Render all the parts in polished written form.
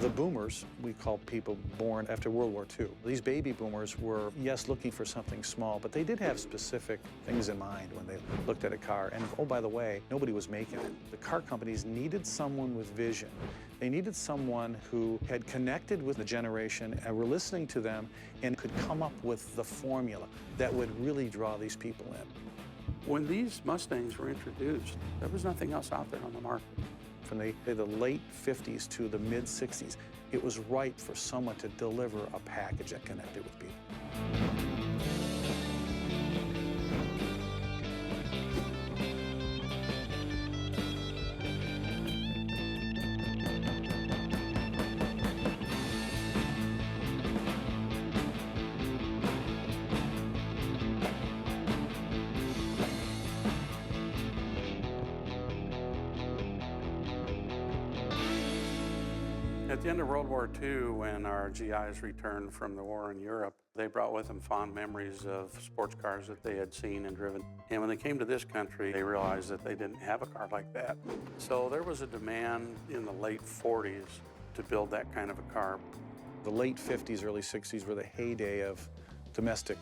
The boomers, we call people born after World War II. These baby boomers were, yes, looking for something small, but they did have specific things in mind when they looked at a car. And oh, by the way, nobody was making it. The car companies needed someone with vision. They needed someone who had connected with the generation and were listening to them and could come up with the formula that would really draw these people in. When these Mustangs were introduced, there was nothing else out there on the market. From the late 50s to the mid 60s, it was ripe for someone to deliver a package that connected with people. At the end of World War II, when our GIs returned from the war in Europe, they brought with them fond memories of sports cars that they had seen and driven. And when they came to this country, they realized that they didn't have a car like that. So there was a demand in the late 40s to build that kind of a car. The late 50s, early 60s were the heyday of domestic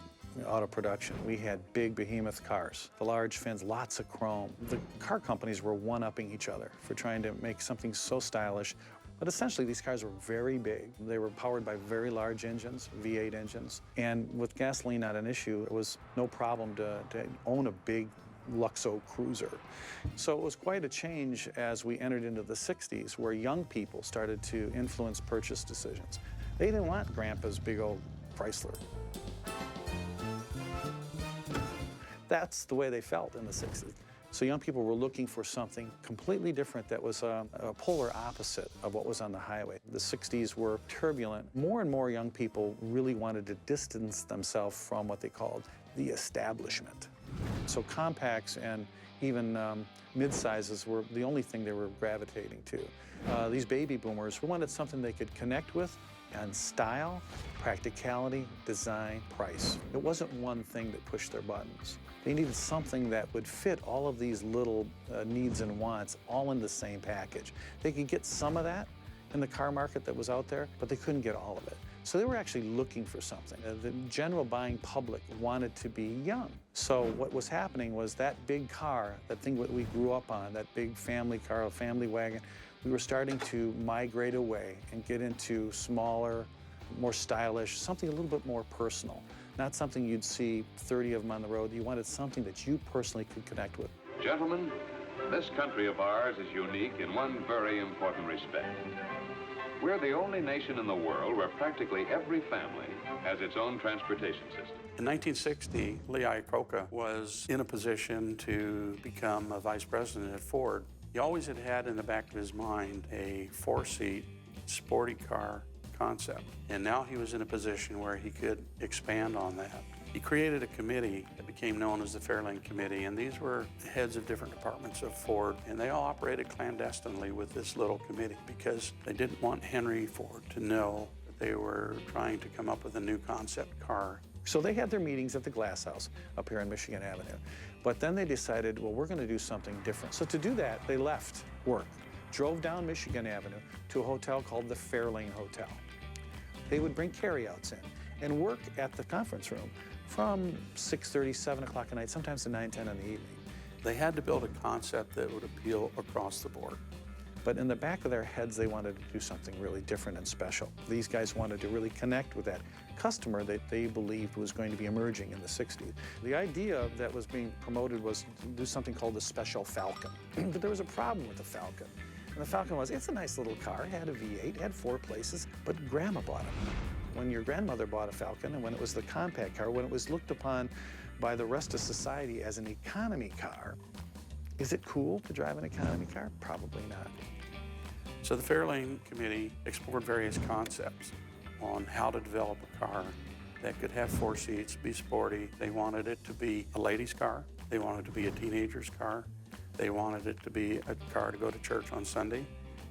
auto production. We had big behemoth cars, the large fins, lots of chrome. The car companies were one-upping each other for trying to make something so stylish. But essentially, these cars were very big. They were powered by very large engines, V8 engines. And with gasoline not an issue, it was no problem to own a big Luxo cruiser. So it was quite a change as we entered into the 60s, where young people started to influence purchase decisions. They didn't want Grandpa's big old Chrysler. That's the way they felt in the 60s. So young people were looking for something completely different that was a polar opposite of what was on the highway. The 60s were turbulent. More and more young people really wanted to distance themselves from what they called the establishment. So compacts and even mid-sizes were the only thing they were gravitating to. These baby boomers wanted something they could connect with, and style, practicality, design, price. It wasn't one thing that pushed their buttons. They needed something that would fit all of these little needs and wants all in the same package. They could get some of that in the car market that was out there, but they couldn't get all of it. So they were actually looking for something. The general buying public wanted to be young. So what was happening was that big car, that thing that we grew up on, that big family car, a family wagon, we were starting to migrate away and get into smaller, more stylish, something a little bit more personal. Not something you'd see 30 of them on the road. You wanted something that you personally could connect with. Gentlemen, this country of ours is unique in one very important respect. We're the only nation in the world where practically every family has its own transportation system. In 1960, Lee Iacocca was in a position to become a vice president at Ford. He always had in the back of his mind a 4-seat sporty car concept. And now he was in a position where he could expand on that. He created a committee that became known as the Fairlane Committee, and these were heads of different departments of Ford, and they all operated clandestinely with this little committee because they didn't want Henry Ford to know that they were trying to come up with a new concept car. So they had their meetings at the Glass House up here on Michigan Avenue. But then they decided, well, we're going to do something different. So to do that, they left work, drove down Michigan Avenue to a hotel called the Fairlane Hotel. They would bring carryouts in and work at the conference room from 6:30, 7 o'clock at night, sometimes to 9, 10 in the evening. They had to build a concept that would appeal across the board. But in the back of their heads, they wanted to do something really different and special. These guys wanted to really connect with that customer that they believed was going to be emerging in the 60s. The idea that was being promoted was to do something called the Special Falcon. But there was a problem with the Falcon. And the Falcon was, it's a nice little car, it had a V8, had 4 places, but Grandma bought it. When your grandmother bought a Falcon, and when it was the compact car, when it was looked upon by the rest of society as an economy car, is it cool to drive an economy car? Probably not. So the Fairlane Committee explored various concepts on how to develop a car that could have 4 seats, be sporty. They wanted it to be a ladies' car. They wanted it to be a teenager's car. They wanted it to be a car to go to church on Sunday.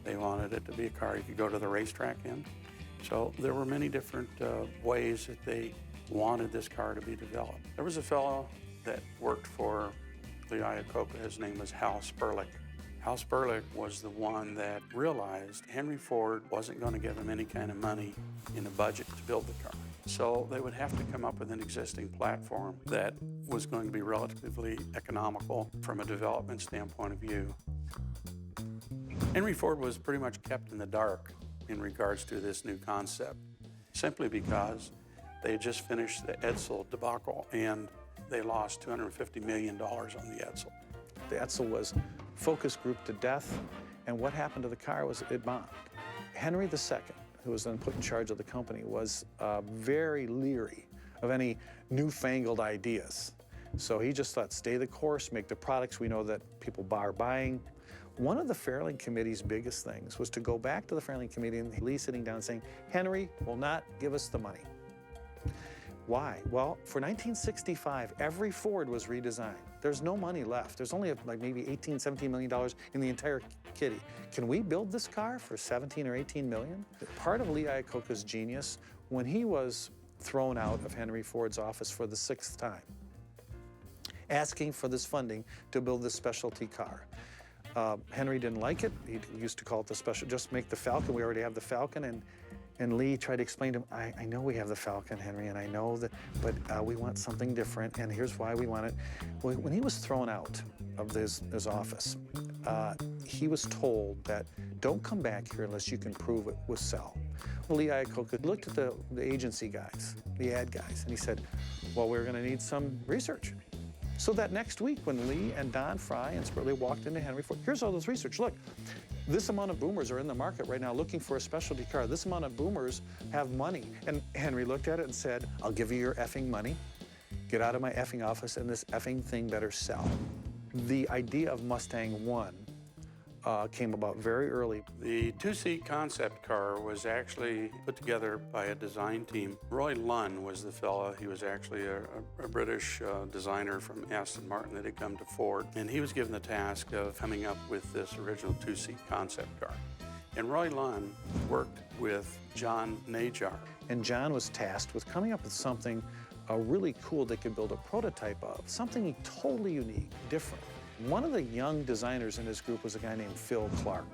They wanted it to be a car you could go to the racetrack in. So there were many different ways that they wanted this car to be developed. There was a fellow that worked for Lee Iacocca. His name was Hal Sperlich. House Burlick was the one that realized Henry Ford wasn't going to give him any kind of money in the budget to build the car. So they would have to come up with an existing platform that was going to be relatively economical from a development standpoint of view. Henry Ford was pretty much kept in the dark in regards to this new concept, simply because they had just finished the Edsel debacle and they lost $250 million on the Edsel. The Edsel was focus group to death, and what happened to the car was it bombed. Henry II, who was then put in charge of the company, was very leery of any newfangled ideas. So he just thought, stay the course, make the products we know that people are buying. One of the Fairlane Committee's biggest things was to go back to the Fairlane Committee and Lee sitting down and saying, Henry will not give us the money. Why? Well, for 1965, every Ford was redesigned. There's no money left. There's only like maybe $18, $17 million in the entire kitty. Can we build this car for 17 or 18 million? Part of Lee Iacocca's genius, when he was thrown out of Henry Ford's office for the 6th time, asking for this funding to build this specialty car. Henry didn't like it. He used to call it the special, just make the Falcon. We already have the Falcon. And Lee tried to explain to him, I know we have the Falcon, Henry, and I know that, but we want something different, and here's why we want it. Well, when he was thrown out of his office, he was told that don't come back here unless you can prove it was sell. Well, Lee Iacocca looked at the agency guys, the ad guys, and he said, well, we're gonna need some research. So that next week, when Lee and Don Fry and Spurley walked into Henry Ford, here's all this research. Look, this amount of boomers are in the market right now looking for a specialty car. This amount of boomers have money. And Henry looked at it and said, I'll give you your effing money. Get out of my effing office, and this effing thing better sell. The idea of Mustang 1 came about very early. The two-seat concept car was actually put together by a design team. Roy Lunn was the fellow. He was actually a British designer from Aston Martin that had come to Ford, and he was given the task of coming up with this original two-seat concept car. And Roy Lunn worked with John Najar. And John was tasked with coming up with something really cool they could build a prototype of, something totally unique, different. One of the young designers in his group was a guy named Phil Clark.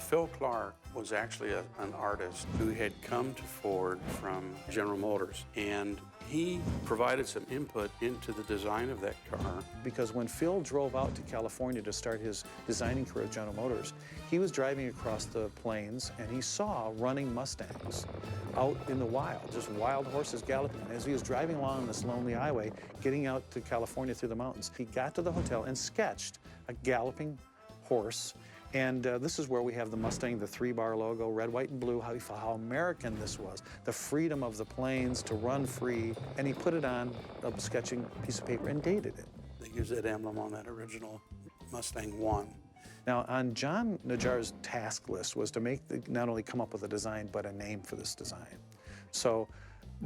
Phil Clark was actually an artist who had come to Ford from General Motors, and he provided some input into the design of that car. Because when Phil drove out to California to start his designing career at General Motors, he was driving across the plains and he saw running Mustangs out in the wild, just wild horses galloping. As he was driving along this lonely highway, getting out to California through the mountains, he got to the hotel and sketched a galloping horse. And this is where we have the Mustang, the 3-bar logo, red, white, and blue, how American this was, the freedom of the plains to run free. And he put it on a sketching piece of paper and dated it. They used that emblem on that original Mustang 1. Now, on John Najar's task list was to not only come up with a design, but a name for this design. So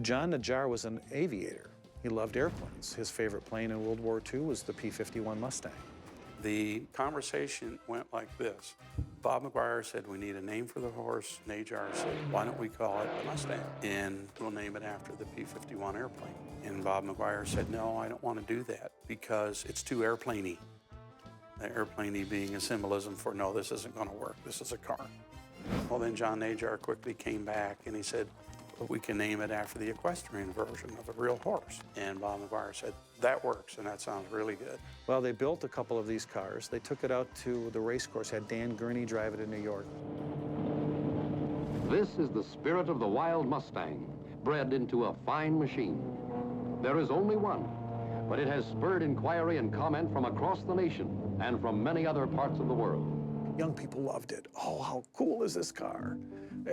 John Najar was an aviator. He loved airplanes. His favorite plane in World War II was the P-51 Mustang. The conversation went like this. Bob McGuire said, we need a name for the horse. Najar said, why don't we call it the Mustang? And we'll name it after the P-51 airplane. And Bob McGuire said, no, I don't want to do that because it's too airplane-y. The airplane-y being a symbolism for, no, this isn't going to work. This is a car. Well, then John Najar quickly came back and he said, well, we can name it after the equestrian version of a real horse. And Bob McGuire said, that works, and that sounds really good. Well, they built a couple of these cars. They took it out to the race course, had Dan Gurney drive it in New York. This is the spirit of the wild Mustang, bred into a fine machine. There is only one, but it has spurred inquiry and comment from across the nation and from many other parts of the world. Young people loved it. Oh, how cool is this car?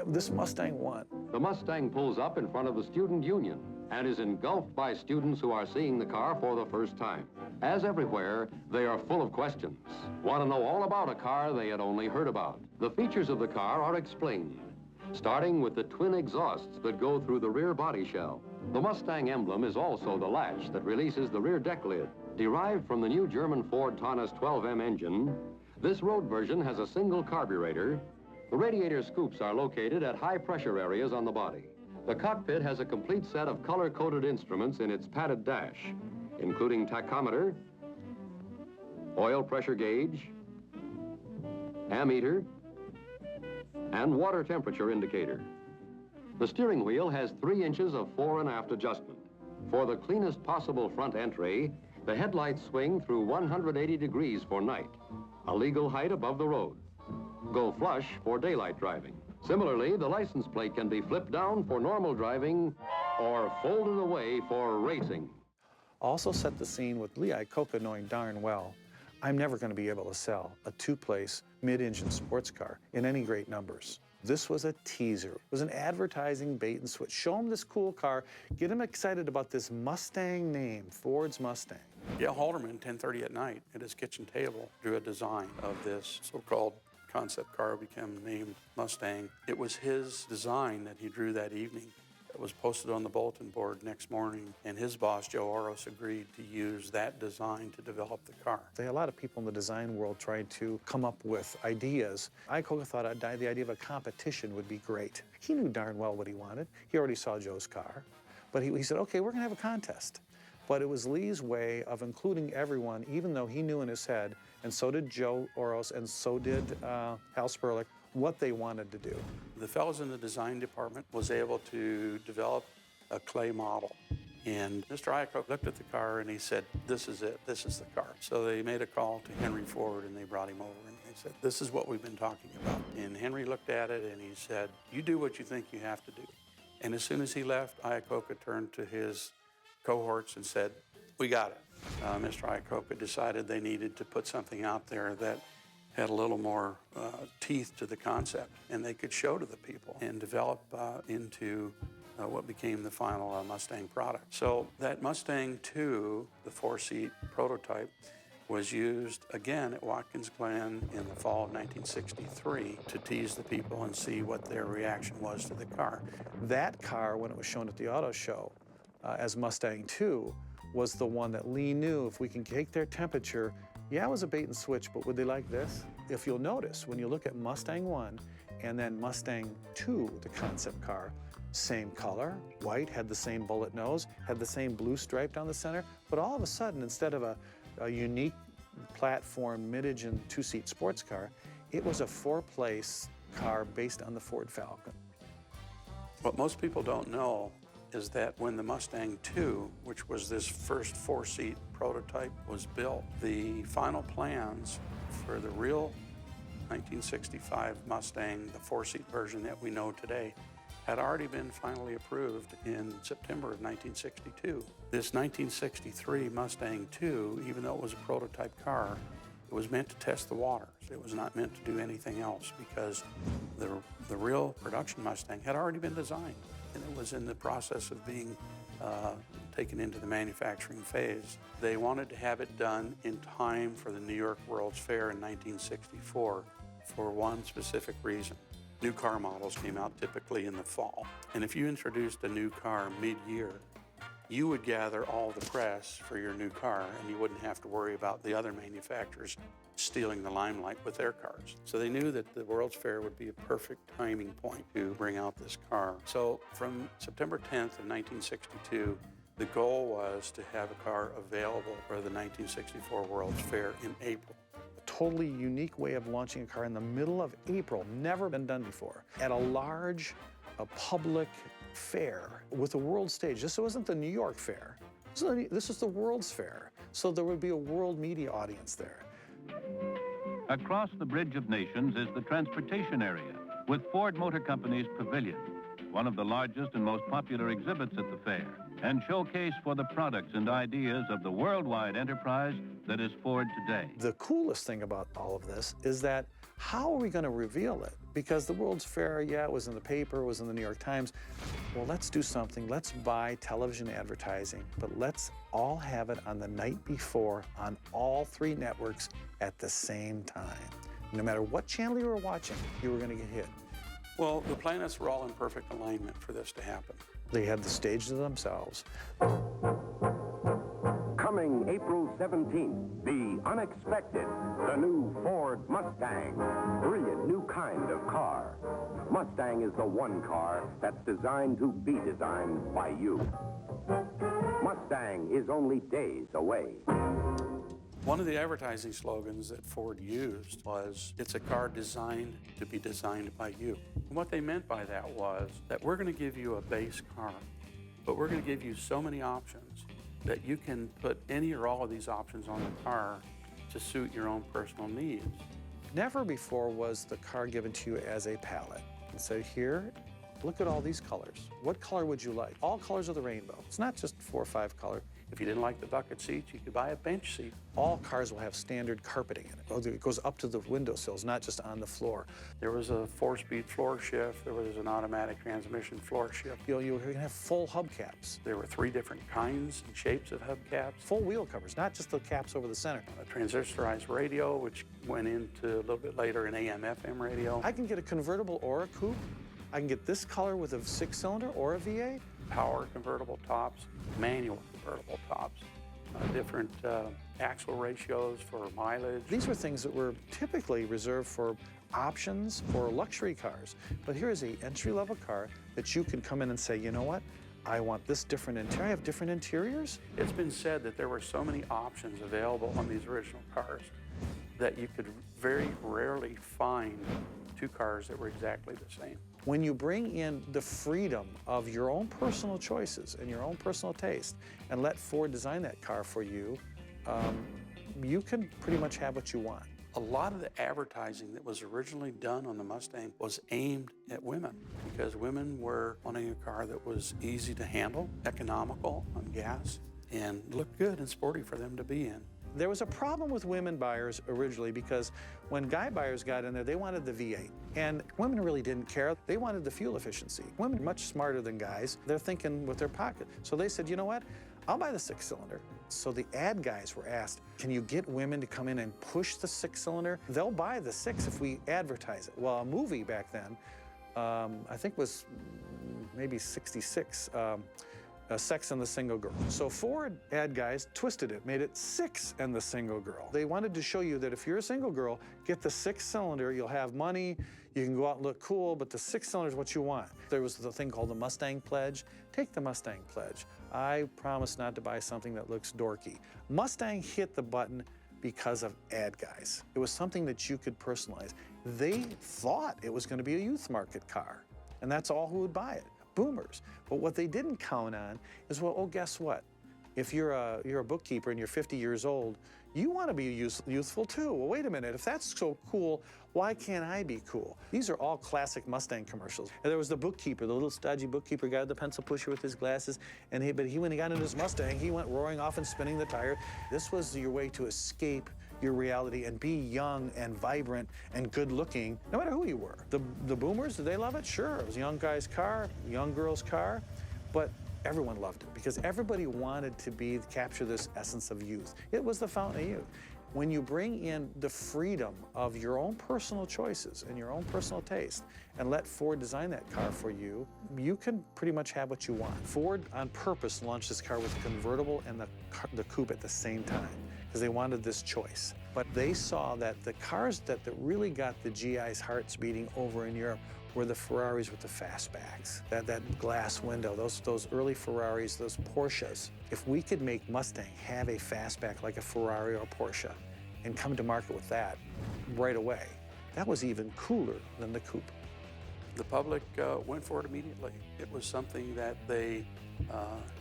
This Mustang won. The Mustang pulls up in front of the Student Union and is engulfed by students who are seeing the car for the first time. As everywhere, they are full of questions. Want to know all about a car they had only heard about. The features of the car are explained, starting with the twin exhausts that go through the rear body shell. The Mustang emblem is also the latch that releases the rear deck lid. Derived from the new German Ford Taunus 12M engine, this road version has a single carburetor. The radiator scoops are located at high pressure areas on the body. The cockpit has a complete set of color-coded instruments in its padded dash, including tachometer, oil pressure gauge, ammeter, and water temperature indicator. The steering wheel has 3 inches of fore and aft adjustment. For the cleanest possible front entry, the headlights swing through 180 degrees for night, a legal height above the road. Go flush for daylight driving. Similarly, the license plate can be flipped down for normal driving or folded away for racing. Also set the scene with Lee Iacocca knowing darn well, I'm never going to be able to sell a 2-place mid-engine sports car in any great numbers. This was a teaser. It was an advertising bait and switch. Show them this cool car, get them excited about this Mustang name, Ford's Mustang. Gail Halderman, 10:30 at night, at his kitchen table, drew a design of this so-called concept car became named Mustang. It was his design that he drew that evening. It was posted on the bulletin board next morning, and his boss, Joe Oros, agreed to use that design to develop the car. A lot of people in the design world tried to come up with ideas. Iacocca thought the idea of a competition would be great. He knew darn well what he wanted. He already saw Joe's car. But he said, okay, we're going to have a contest. But it was Lee's way of including everyone, even though he knew in his head, and so did Joe Oros, and so did Hal Sperlich, what they wanted to do. The fellows in the design department was able to develop a clay model. And Mr. Iacocca looked at the car and he said, this is it, this is the car. So they made a call to Henry Ford and they brought him over and they said, this is what we've been talking about. And Henry looked at it and he said, you do what you think you have to do. And as soon as he left, Iacocca turned to his cohorts and said, we got it. Mr. Iacocca decided they needed to put something out there that had a little more teeth to the concept, and they could show to the people and develop into what became the final Mustang product. So that Mustang 2, the 4-seat prototype, was used again at Watkins Glen in the fall of 1963 to tease the people and see what their reaction was to the car. That car, when it was shown at the auto show as Mustang 2, was the one that Lee knew if we can take their temperature. Yeah, it was a bait and switch, but would they like this? If you'll notice, when you look at Mustang 1 and then Mustang 2, the concept car, same color, white, had the same bullet nose, had the same blue stripe down the center, but all of a sudden, instead of a unique platform mid-engine 2-seat sports car, it was a 4-place car based on the Ford Falcon. What most people don't know is that when the Mustang 2, which was this first 4-seat prototype, was built, the final plans for the real 1965 Mustang, the 4-seat version that we know today, had already been finally approved in September of 1962. This 1963 Mustang 2, even though it was a prototype car, it was meant to test the waters. It was not meant to do anything else because the real production Mustang had already been designed, and it was in the process of being taken into the manufacturing phase. They wanted to have it done in time for the New York World's Fair in 1964 for one specific reason. New car models came out typically in the fall. And if you introduced a new car mid-year, you would gather all the press for your new car and you wouldn't have to worry about the other manufacturers stealing the limelight with their cars. So they knew that the World's Fair would be a perfect timing point to bring out this car. So from September 10th of 1962, the goal was to have a car available for the 1964 World's Fair in April. A totally unique way of launching a car in the middle of April, never been done before, at a large public fair with a world stage. This wasn't the New York Fair. This is the World's Fair. So there would be a world media audience there. Across the Bridge of Nations is the transportation area with Ford Motor Company's Pavilion, one of the largest and most popular exhibits at the fair, and showcase for the products and ideas of the worldwide enterprise that is Ford today. The coolest thing about all of this is that how are we going to reveal it? Because the World's Fair, yeah, it was in the paper, it was in the New York Times. Well, let's do something. Let's buy television advertising, but let's all have it on the night before on all 3 networks at the same time. No matter what channel you were watching, you were going to get hit. Well, the planets were all in perfect alignment for this to happen. They had the stage to themselves. Coming April 17th, the unexpected, the new Ford Mustang. Brilliant new kind of car. Mustang is the one car that's designed to be designed by you. Mustang is only days away. One of the advertising slogans that Ford used was, "It's a car designed to be designed by you." And what they meant by that was that we're going to give you a base car, but we're going to give you so many options that you can put any or all of these options on the car to suit your own personal needs. Never before was the car given to you as a palette and said, here, look at all these colors. What color would you like? All colors of the rainbow. It's not just 4 or 5 colors. If you didn't like the bucket seats, you could buy a bench seat. All cars will have standard carpeting in it. It goes up to the windowsills, not just on the floor. There was a 4-speed floor shift. There was an automatic transmission floor shift. You're going to have full hubcaps. There were 3 different kinds and shapes of hubcaps. Full wheel covers, not just the caps over the center. A transistorized radio, which went into a little bit later an AM/FM radio. I can get a convertible or a coupe. I can get this color with a 6-cylinder or a V8. Power convertible tops, manual convertible tops, different axle ratios for mileage. These were things that were typically reserved for options or luxury cars. But here is an entry-level car that you can come in and say, you know what? I want this different interior. I have different interiors. It's been said that there were so many options available on these original cars that you could very rarely find 2 cars that were exactly the same. When you bring in the freedom of your own personal choices and your own personal taste and let Ford design that car for you, you can pretty much have what you want. A lot of the advertising that was originally done on the Mustang was aimed at women because women were wanting a car that was easy to handle, economical on gas, and looked good and sporty for them to be in. There was a problem with women buyers originally because when guy buyers got in there, they wanted the V8. And women really didn't care. They wanted the fuel efficiency. Women are much smarter than guys. They're thinking with their pocket. So they said, you know what? I'll buy the 6-cylinder. So the ad guys were asked, can you get women to come in and push the 6-cylinder? They'll buy the 6 if we advertise it. Well, a movie back then, I think was maybe 66, Sex and the Single Girl. So Ford ad guys twisted it, made it 6 and the Single Girl. They wanted to show you that if you're a single girl, get the 6-cylinder, you'll have money, you can go out and look cool, but the 6-cylinder is what you want. There was the thing called the Mustang Pledge. Take the Mustang Pledge. I promise not to buy something that looks dorky. Mustang hit the button because of ad guys. It was something that you could personalize. They thought it was going to be a youth market car, and that's all who would buy it. Boomers. But what they didn't count on is, well, oh, guess what? If you're a bookkeeper and you're 50 years old, you want to be youthful too. Well, wait a minute. If that's so cool, why can't I be cool? These are all classic Mustang commercials. And there was the bookkeeper, the little stodgy bookkeeper guy with the pencil pusher with his glasses. And when he got into his Mustang, he went roaring off and spinning the tire. This was your way to escape your reality and be young and vibrant and good looking, no matter who you were. The boomers, did they love it? Sure, it was a young guy's car, a young girl's car, but everyone loved it because everybody wanted to capture this essence of youth. It was the fountain of youth. When you bring in the freedom of your own personal choices and your own personal taste and let Ford design that car for you, you can pretty much have what you want. Ford, on purpose, launched this car with the convertible and the coupe at the same time because they wanted this choice. But they saw that the cars that really got the GI's hearts beating over in Europe were the Ferraris with the fastbacks, that glass window, those early Ferraris, those Porsches. If we could make Mustang have a fastback like a Ferrari or Porsche and come to market with that right away, that was even cooler than the coupe. The public went for it immediately. It was something that they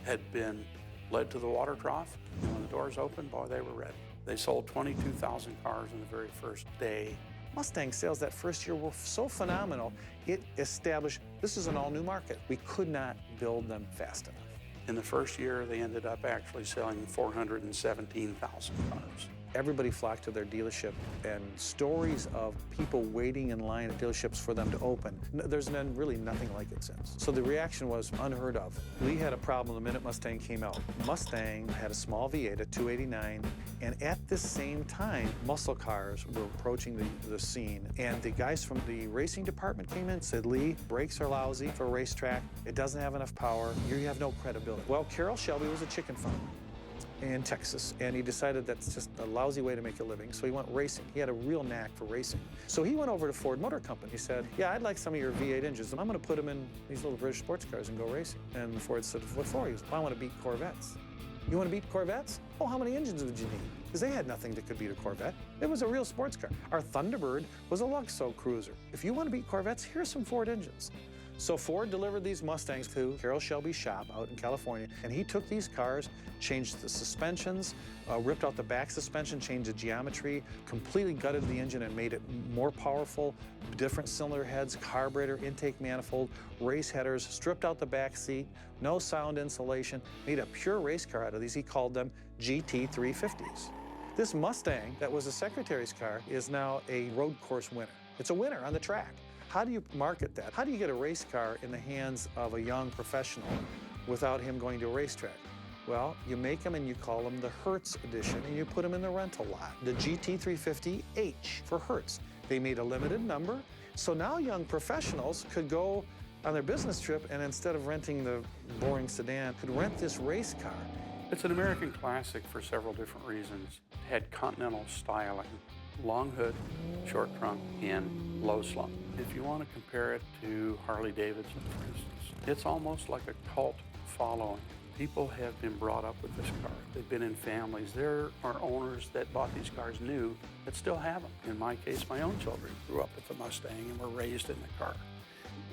had been led to the water trough. And when the doors opened, boy, they were ready. They sold 22,000 cars in the very first day. Mustang sales that first year were so phenomenal, it established this is an all-new market. We could not build them fast enough. In the first year, they ended up actually selling 417,000 cars. Everybody flocked to their dealership, and stories of people waiting in line at dealerships for them to open. There's been really nothing like it since. So the reaction was unheard of. Lee had a problem the minute Mustang came out. Mustang had a small V8, a 289, and at the same time, muscle cars were approaching the scene. And the guys from the racing department came in and said, Lee, brakes are lousy for a racetrack. It doesn't have enough power. You have no credibility. Well, Carroll Shelby was a chicken farmer in Texas, and he decided that's just a lousy way to make a living, so he went racing. He had a real knack for racing. So he went over to Ford Motor Company. He said, yeah, I'd like some of your V8 engines. I'm going to put them in these little British sports cars and go racing. And Ford said, what for? He goes, well, I want to beat Corvettes. You want to beat Corvettes? Oh, how many engines would you need? because they had nothing that could beat a Corvette. It was a real sports car. Our Thunderbird was a Luxo cruiser. If you want to beat Corvettes, here's some Ford engines. So Ford delivered these Mustangs to Carroll Shelby's shop out in California, and he took these cars, changed the suspensions, ripped out the back suspension, changed the geometry, completely gutted the engine and made it more powerful, different cylinder heads, carburetor, intake manifold, race headers, stripped out the back seat, no sound insulation, made a pure race car out of these. He called them GT350s. This Mustang that was the secretary's car is now a road course winner. It's a winner on the track. How do you market that? How do you get a race car in the hands of a young professional without him going to a racetrack? Well, you make them and you call them the Hertz edition, and you put them in the rental lot. The GT350H for Hertz. They made a limited number, so now young professionals could go on their business trip and instead of renting the boring sedan, could rent this race car. It's an American classic for several different reasons. It had continental styling, long hood, short trunk, and low slump. If you want to compare it to Harley Davidson, for instance, it's almost like a cult following. People have been brought up with this car. They've been in families. There are owners that bought these cars new that still have them. In my case, my own children grew up with the Mustang and were raised in the car.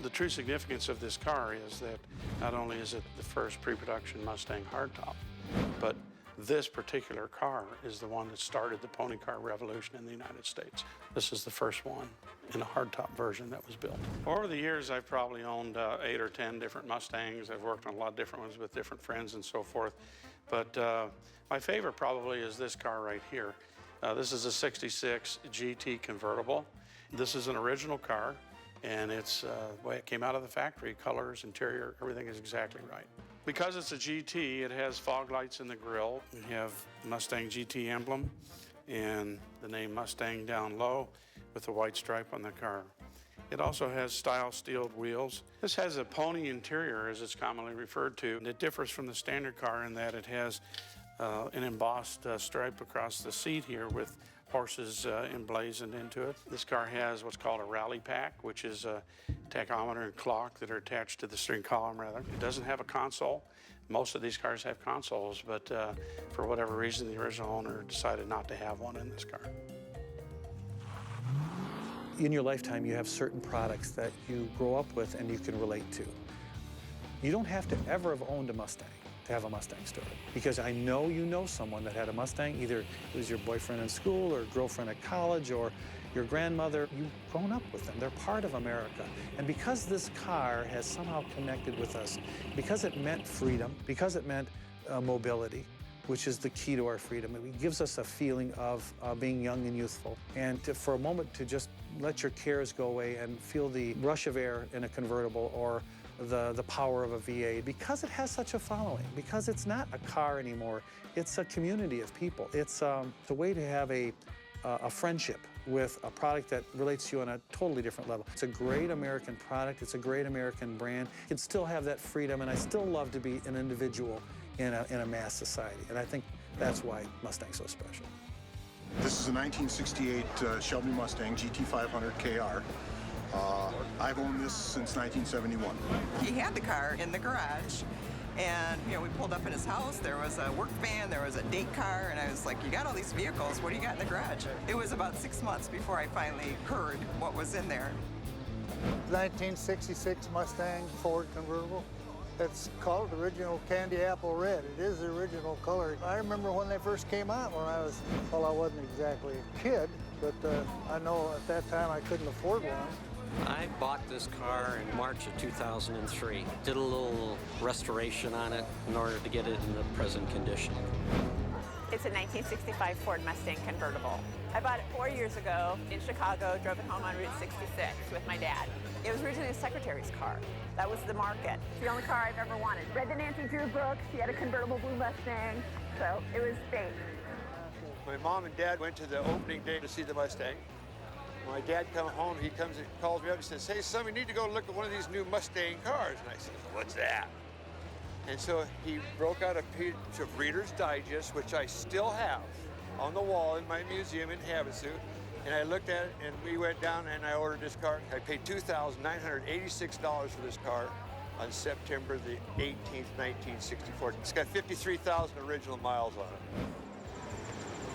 The true significance of this car is that not only is it the first pre-production Mustang hardtop, but this particular car is the one that started the pony car revolution in the United States. This is the first one in a hardtop version that was built. Over the years, I've probably owned 8 or 10 different Mustangs. I've worked on a lot of different ones with different friends and so forth. But my favorite probably is this car right here. This is a 66 GT convertible. This is an original car, and it's the way it came out of the factory. Colors, interior, everything is exactly right. Because it's a GT, it has fog lights in the grille. We have Mustang GT emblem and the name Mustang down low with a white stripe on the car. It also has style steeled wheels. This has a pony interior, as it's commonly referred to. It differs from the standard car in that it has an embossed stripe across the seat here with horses emblazoned into it. This car has what's called a rally pack, which is a tachometer and clock that are attached to the steering column, rather. It doesn't have a console. Most of these cars have consoles, but for whatever reason, the original owner decided not to have one in this car. In your lifetime, you have certain products that you grow up with and you can relate to. You don't have to ever have owned a Mustang to have a Mustang story. Because I know you know someone that had a Mustang, either it was your boyfriend in school or girlfriend at college or your grandmother. You've grown up with them. They're part of America. And because this car has somehow connected with us, because it meant freedom, because it meant mobility, which is the key to our freedom, it gives us a feeling of being young and youthful. And for a moment to just let your cares go away and feel the rush of air in a convertible or the power of a V8, because it has such a following, because it's not a car anymore, it's a community of people. It's a way to have a friendship with a product that relates to you on a totally different level. It's a great American product, it's a great American brand. You can still have that freedom, and I still love to be an individual in a mass society, and I think that's why Mustang's so special. This is a 1968 Shelby Mustang GT500 KR. I've owned this since 1971. He had the car in the garage, and we pulled up in his house. There was a work van, there was a date car, and I was like, you got all these vehicles, what do you got in the garage? It was about 6 months before I finally heard what was in there. 1966 Mustang Ford convertible. It's called original candy apple red. It is the original color. I remember when they first came out when I wasn't exactly a kid, but I know at that time I couldn't afford one. I bought this car in March of 2003. Did a little restoration on it in order to get it in the present condition. It's a 1965 Ford Mustang convertible. I bought it 4 years ago in Chicago, drove it home on Route 66 with my dad. It was originally a secretary's car. That was the market. It's the only car I've ever wanted. Read the Nancy Drew book. She had a convertible blue Mustang, so it was fate. My mom and dad went to the opening day to see the Mustang. My dad come home, he comes and calls me up and says, hey, son, we need to go look at one of these new Mustang cars. And I said, what's that? And so he broke out a page of Reader's Digest, which I still have on the wall in my museum in Havasu. And I looked at it, and we went down, and I ordered this car. I paid $2,986 for this car on September the 18th, 1964. It's got 53,000 original miles on it.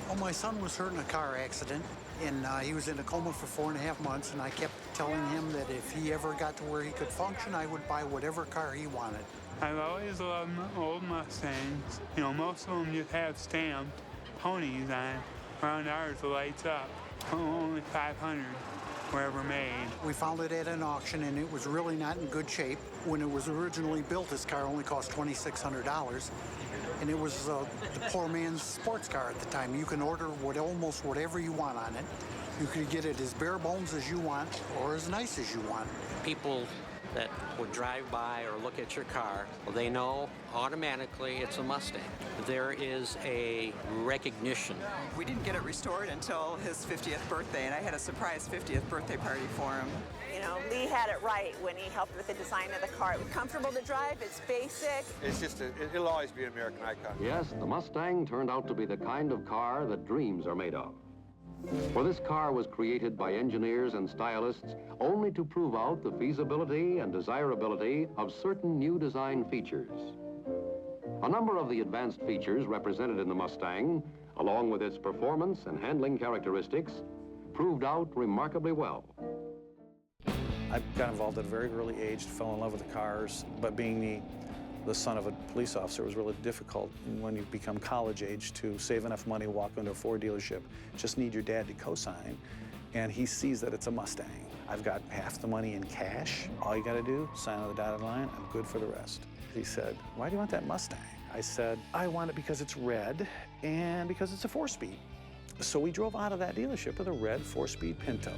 Well, my son was hurt in a car accident, and he was in a coma for 4.5 months, and I kept telling him that if he ever got to where he could function, I would buy whatever car he wanted. I've always loved old Mustangs. You know, most of them just have stamped ponies on. Around ours, the lights up. Only 500 were ever made. We found it at an auction, and it was really not in good shape. When it was originally built, this car only cost $2,600, and it was the poor man's sports car at the time. You can order almost whatever you want on it. You can get it as bare bones as you want or as nice as you want. People that would drive by or look at your car, well, they know automatically it's a Mustang. There is a recognition. We didn't get it restored until his 50th birthday, and I had a surprise 50th birthday party for him. You know, Lee had it right when he helped with the design of the car. It was comfortable to drive, it's basic. It's just, it'll always be an American icon. Yes, the Mustang turned out to be the kind of car that dreams are made of. For this car was created by engineers and stylists only to prove out the feasibility and desirability of certain new design features. A number of the advanced features represented in the Mustang, along with its performance and handling characteristics, proved out remarkably well. I got involved at a very early age, fell in love with the cars, but being the son of a police officer was really difficult when you become college age to save enough money, walk into a Ford dealership, just need your dad to co-sign, and he sees that it's a Mustang. I've got half the money in cash. All you gotta do, sign on the dotted line, I'm good for the rest. He said, why do you want that Mustang? I said, I want it because it's red and because it's a 4-speed. So we drove out of that dealership with a red 4-speed Pinto.